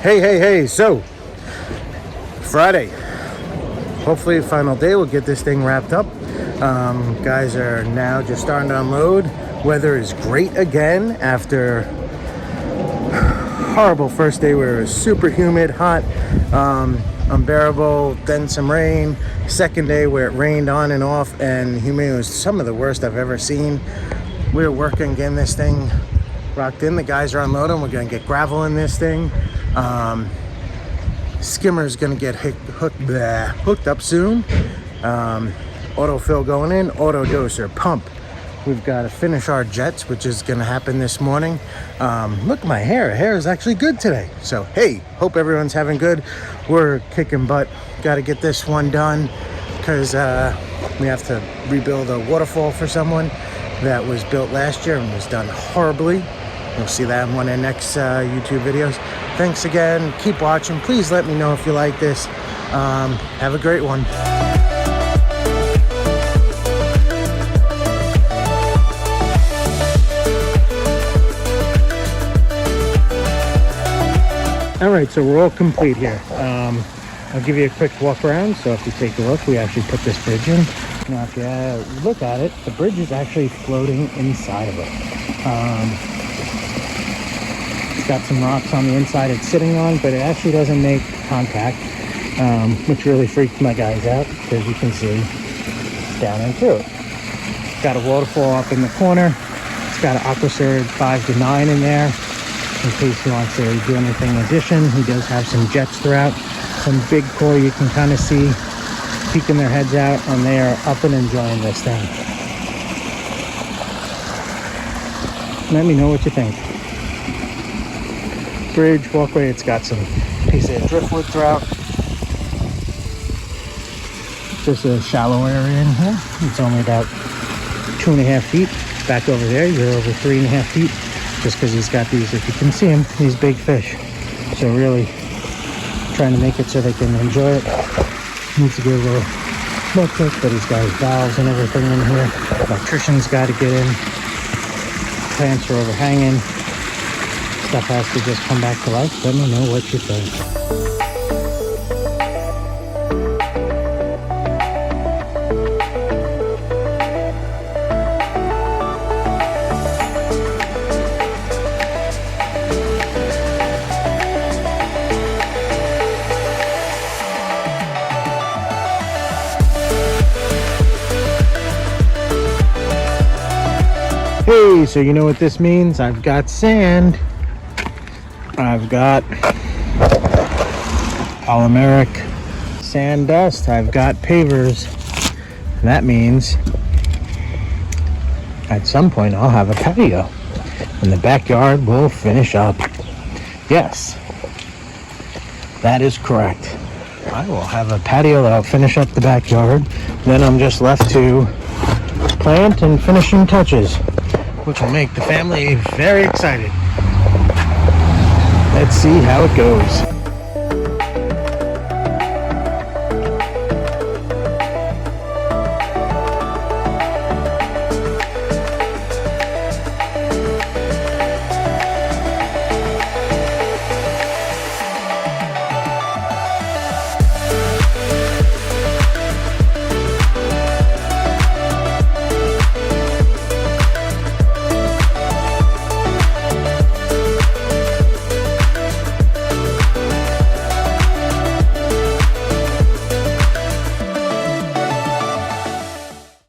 Hey, so Friday, hopefully final day, we'll get this thing wrapped up. Guys are now just starting to unload. Weather is great again after horrible first day where it was super humid, hot, unbearable, then some rain. Second day where it rained on and off and humidity was some of the worst I've ever seen. We're working getting this thing rocked in. The guys are unloading. We're gonna get gravel in this thing. Skimmer's gonna get hooked up soon. Autofill going in, auto doser, pump. We've got to finish our jets, which is gonna happen this morning. Look at my hair is actually good today. So hey, hope everyone's having good. We're kicking butt. Got to get this one done because we have to rebuild a waterfall for someone that was built last year and was done horribly. You'll see that in one of the next YouTube videos. Thanks again. Keep watching. Please let me know if you like this. Have a great one. All right, so we're all complete here. I'll give you a quick walk around. So if you take a look, we actually put this bridge in. Now, if you look at it, the bridge is actually floating inside of it. It's got some rocks on the inside it's sitting on, but it actually doesn't make contact, which really freaked my guys out because you can see down into it. It's got a waterfall up in the corner. It's got an AquaSurge 5 to 9 in there in case he wants to do anything in addition. He does have some jets throughout. Some big koi you can kind of see peeking their heads out, and they are up and enjoying this thing. Let me know what you think. Bridge, walkway, it's got some pieces of driftwood throughout. Just a shallow area in here. It's only about 2.5 feet. Back over there, you're over 3.5 feet. Just because he's got these, if you can see them, these big fish. So really trying to make it so they can enjoy it. Needs to get a little more quick, but he's got his valves and everything in here. Electrician's got to get in. Plants are overhanging. Stuff has to just come back to life. Let me know what you think. Hey, so you know what this means? I've got sand. I've got polymeric sand dust. I've got pavers. And that means at some point I'll have a patio and the backyard will finish up. Yes, that is correct. I will have a patio that'll finish up the backyard. Then I'm just left to plant and finishing touches, which will make the family very excited. Let's see how it goes.